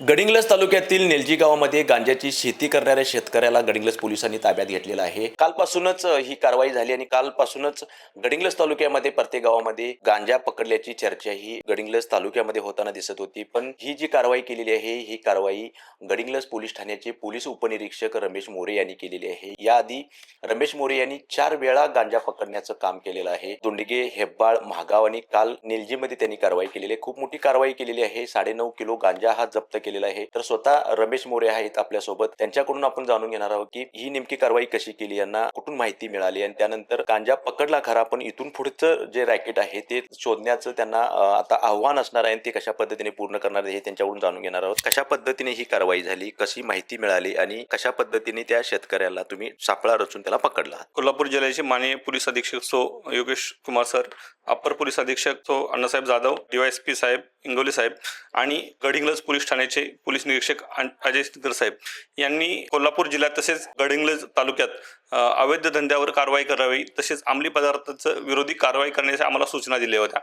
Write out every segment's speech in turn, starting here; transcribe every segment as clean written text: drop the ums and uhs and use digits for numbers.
गडिंग्लज तालुक्यातील नेलजी गावामध्ये गांजाची शेती करणाऱ्या शेतकऱ्याला गडिंग्लज पोलिसांनी ताब्यात घेतलेलं आहे। कालपासूनच ही कारवाई झाली आणि कालपासूनच गडिंग्लज तालुक्यामध्ये प्रत्येक गावामध्ये गांजा पकडल्याची चर्चा ही गडिंग्लज तालुक्यामध्ये होताना दिसत होती। पण ही जी कारवाई केलेली आहे ही कारवाई गडिंग्लज पोलीस ठाण्याचे पोलीस उपनिरीक्षक रमेश मोरे यांनी केलेली आहे। याआधी रमेश मोरे यांनी 4 वेळा गांजा पकडण्याचं काम केलेलं आहे। दोंडगे, हेब्बाळ, महागाव आणि काल नेलजीमध्ये त्यांनी कारवाई केलेली आहे। खूप मोठी कारवाई केलेली आहे। 9.5 किलो गांजा हा जप्त केलेला आहे। तर स्वतः रमेश मोरे आहेत आपल्या सोबत, त्यांच्याकडून आपण जाणून घेणार आहोत की ही नेमकी कारवाई कशी केली, यांना कुठून माहिती मिळाली आणि त्यानंतर गांजा पकडला खरा पण इथून पुढचं जे रॅकेट आहे ते शोधण्याचं त्यांना आता आव्हान असणार आहे। ते कशा पद्धतीने पूर्ण करणार आहे हे त्यांच्याकडून जाणून घेणार आहोत। कशा पद्धतीने ही कारवाई झाली, कशी माहिती मिळाली आणि कशा पद्धतीने त्या शेतकऱ्याला तुम्ही सापळा रचून त्याला पकडला। कोल्हापूर जिल्ह्याचे माननीय पोलीस अधीक्षक so Yogesh Kumar sir, upper police अधीक्षक सो अण्णासाहेब जाधव, डीवायएसपी साहेब इंगोले साहेब आणि गडिंग्लज पोलीस ठाण्याचे पोलीस निरीक्षक अजय सिंगर साहेब यांनी कोल्हापूर जिल्ह्यात तसेच गडिंग्लज तालुक्यात अवैध धंद्यावर कारवाई करावी तसेच अंमली पदार्थांचं विरोधी कारवाई करण्याच्या आम्हाला सूचना दिल्या होत्या।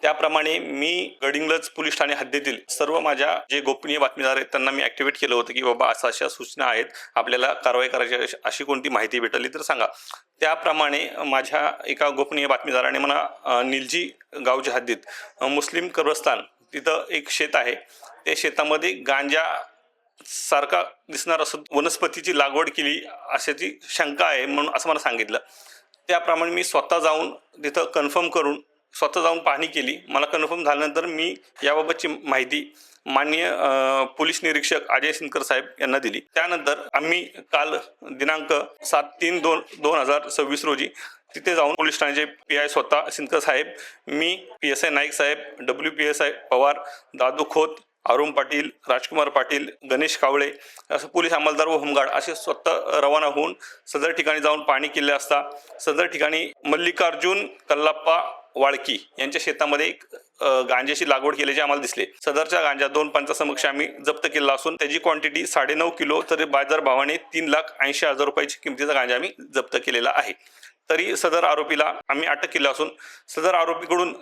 त्याप्रमाणे मी गडिंग्लज पोलीस ठाणे हद्दीतील सर्व माझ्या जे गोपनीय बातमीदार आहेत त्यांना मी ऍक्टिव्हेट केलं होतं की बाबा अशा सूचना आहेत, आपल्याला कारवाई करायची अशी कोणती माहिती भेटली तर सांगा। त्याप्रमाणे माझ्या एका गोपनीय बातमीदाराने मला निलजी गावच्या हद्दीत मुस्लिम कब्रस्तान तिथं एक शेत आहे, त्या शेतामध्ये गांजा सारखा दिसणार असं वनस्पतीची लागवड केली अशाची शंका आहे म्हणून असं मला सांगितलं। त्याप्रमाणे मी स्वतः जाऊन तिथं कन्फर्म करून स्वतः जाऊन पाहणी केली। मला कन्फर्म झाल्यानंतर मी याबाबतची माहिती माननीय पोलीस निरीक्षक अजय सिंगर साहेब यांना दिली। त्यानंतर आम्ही काल दिनांक 7/3/2026 रोजी तिथे जाऊन पोलीस ठाण्याचे PI स्वतः सिंगर साहेब, मी PSI नाईक साहेब, WPSI पवार, दादू खोत, अरुण पाटील, राजकुमार पाटील, गणेश कावळे असं पोलीस अंमलदार व होमगार्ड असे स्वतः रवाना होऊन सदर ठिकाणी जाऊन पाहणी केली असता सदर ठिकाणी मल्लिकार्जुन कल्लाप्पा वाळकी यांच्या शेतामध्ये एक गांजाची लागवड केल्याचे आम्हाला दिसले। सदरचा गांजा 2 पंचासमक्ष आम्ही जप्त केला असून त्याची क्वांटिटी 9.5 किलो, तर बाजार भावाने 3,80,000 रुपयाची किमतीचा गांजा आम्ही जप्त केलेला आहे। तरी सदर आरोपीला आम्ही अटक केली असून सदर आरोपीकडून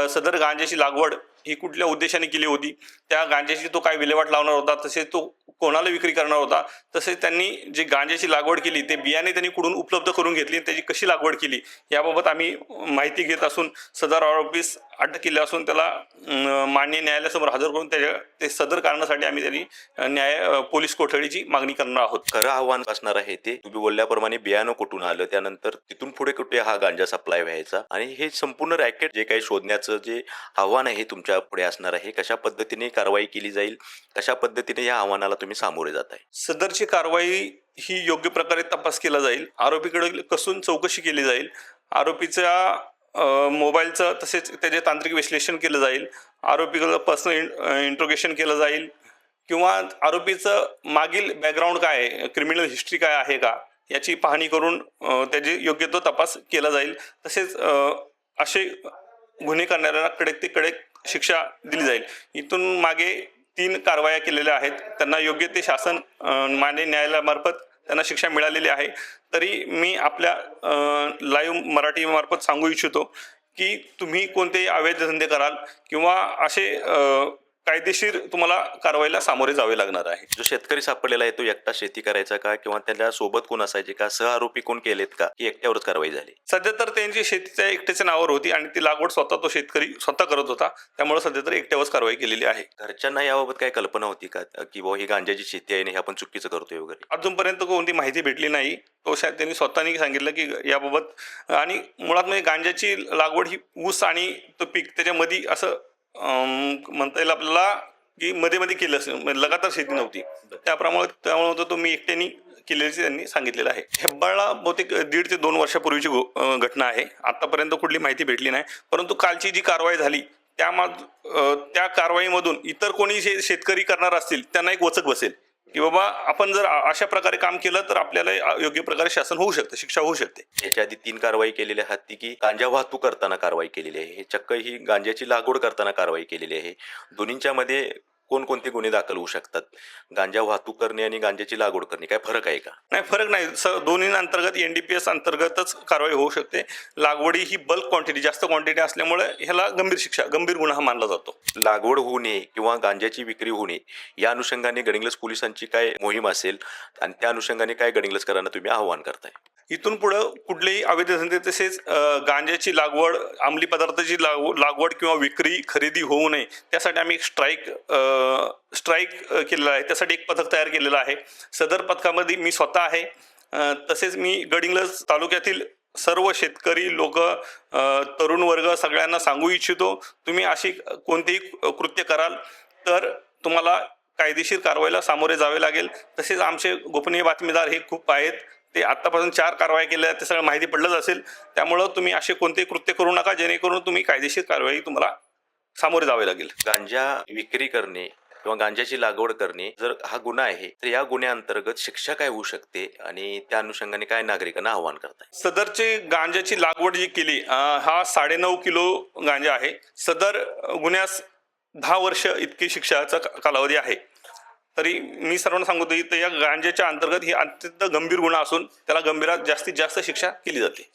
सदर गांजाची लागवड ही कुठल्या उद्देशाने केली होती, त्या गांजाची तो काय विल्हेवाट लावणार होता, तसेच तो कोणाला विक्री करणार होता, तसेच त्यांनी जे गांजाची लागवड केली ते बियाणे त्यांनी कुठून उपलब्ध करून घेतली, त्याची कशी लागवड केली याबाबत आम्ही माहिती घेत असून सदर आरोपीस अटक केली असून त्याला माननीय न्यायालयासमोर हजर करून ते सदर कारणासाठी आम्ही त्यांनी पोलीस कोठडीची मागणी करणार आहोत। खरं आव्हान असणार आहे ते तुम्ही बोलल्याप्रमाणे बियाणं कुठून आलं, त्यानंतर तिथून पुढे कुठे हा गांजा सप्लाय व्हायचा आणि हे संपूर्ण रॅकेट जे काही शोधण्याचं जे आव्हान आहे तुमच्या पुढे असणार आहे। कशा पद्धतीने कारवाई केली जाईल, कशा पद्धतीने या आव्हानाला तुम्ही सामोरे जात आहे। सदरची कारवाई ही योग्य प्रकारे तपास केला जाईल, आरोपीकडे कसून चौकशी केली जाईल, आरोपीच्या मोबाईलचं तसेच त्याचे तांत्रिक विश्लेषण केलं जाईल, आरोपीकडे पर्सनल इंट्रोगेशन केलं जाईल किंवा आरोपीचं मागील बॅकग्राऊंड काय आहे, क्रिमिनल हिस्ट्री काय आहे का याची पाहणी करून त्याचे योग्य तो तपास केला जाईल। तसेच असे गुन्हे करणाऱ्यांना कडक ते कडक शिक्षा दिली जाईल। इथून मागे 3 कारवाया केलेल्या आहेत, त्यांना योग्य ते शासन मान्य न्यायालयामार्फत त्यांना शिक्षा मिळालेली आहे। तरी मी आपल्या लाईव्ह मराठी मार्फत सांगू इच्छितो की तुम्ही कोणतेही अवैध धंदे कराल किंवा असे कायदेशीर तुम्हाला कारवाईला सामोरे जावे लागणार आहे। जो शेतकरी सापडलेला आहे तो एकटा शेती करायचा का किंवा त्याच्या सोबत कोण असायचे का, सह आरोपी कोण केलेत का की एकट्यावरच कारवाई झाली? सध्या तर त्यांची शेतीच्या एकट्याच्या नावावर होती आणि ती लागवड स्वतः तो शेतकरी स्वतः करत होता, त्यामुळे सध्या तर एकट्यावरच कारवाई केलेली आहे। घरच्यांना याबाबत काय कल्पना होती का की बाबा ही गांजाची शेती आहे आणि हे आपण चुकीचं करतोय वगैरे? अजूनपर्यंत कोणती माहिती भेटली नाही। तो त्यांनी स्वतःनी सांगितलं की याबाबत आणि मुळात म्हणजे गांजाची लागवड ही ऊस आणि तो पीक त्याच्यामध्ये असं म्हणता येईल आपल्याला की मध्ये मध्ये केलं असेल, लगातार शेती नव्हती, त्यामुळे तो मी एकट्याने केल्याचे त्यांनी सांगितलेलं आहे। हेब्बाळला बहुतेक 1.5 ते 2 वर्षापूर्वीची घटना आहे, आतापर्यंत कुठली माहिती भेटली नाही। परंतु कालची जी कारवाई झाली त्या कारवाईमधून इतर कोणी शेतकरी करणार असतील त्यांना एक वचक बसेल की बाबा आपण जर अशा प्रकारे काम केलं तर आपल्याला योग्य प्रकारे शासन होऊ शकतं, शिक्षा होऊ शकते। याच्या आधी 3 कारवाई केलेल्या आहेत की गांजा वाहतूक करताना कारवाई केलेली आहे, हे चक्क ही गांजाची लागवड करताना कारवाई केलेली आहे। दोन्हींच्या मध्ये कोणकोणते गुन्हे दाखल होऊ शकतात? गांजा वाहतूक करणे आणि गांजाची लागवड करणे काय फरक आहे का? नाही, फरक नाही. दोन्ही अंतर्गत NDPS अंतर्गतच कारवाई होऊ शकते. लागवडी ही बल्क क्वांटिटी, जास्त क्वांटिटी असल्यामुळे ह्याला गंभीर शिक्षा, गंभीर गुन्हा मानला जातो. लागवड होऊ नये किंवा गांजाची विक्री होऊ नये या अनुषंगाने गडिंग्लज पोलिसांची काय मोहीम असेल आणि त्या अनुषंगाने काय गडिंग्लजकरांना तुम्ही आव्हान करताय? इथून पुढं कुठलेही अवैध धंदे तसेच गांजाची लागवड, अंमली पदार्थाची लागवड किंवा विक्री, खरेदी होऊ नये त्यासाठी आम्ही एक स्ट्राईक केलेला आहे. त्यासाठी एक पथक तयार केलेलं आहे. सदर पथकामध्ये मी स्वतः आहे. तसेच मी गडिंग्लज तालुक्यातील सर्व शेतकरी लोक, तरुण वर्ग सगळ्यांना सांगू इच्छितो, तुम्ही अशी कोणतेही कृत्य कराल तर तुम्हाला कायदेशीर कारवाईला सामोरे जावे लागेल. तसेच आमचे गोपनीय बातमीदार हे खूप आहेत. ते आत्तापासून 4 कारवाई केल्या, ते सगळं माहिती पडलंच असेल. त्यामुळं तुम्ही असे कोणतेही कृत्य करू नका जेणेकरून तुम्ही कायदेशीर कारवाई तुम्हाला सामोरे जावे लागेल. गांजा विक्री करणे किंवा गांजाची लागवड करणे जर हा गुन्हा आहे तर या गुन्ह्याअंतर्गत शिक्षा काय होऊ शकते आणि त्या अनुषंगाने काय नागरिकांना आव्हान करताय? सदरची गांजाची लागवड जी केली, हा 9.5 किलो गांजा आहे. सदर गुन्ह्यास 10 वर्ष इतकी शिक्षाचा कालावधी आहे. तरी मी सर्वांना सांगतो की या गांजाच्या अंतर्गत ही अत्यंत गंभीर गुन्हा असून त्याला जास्तीत जास्त शिक्षा केली जाते.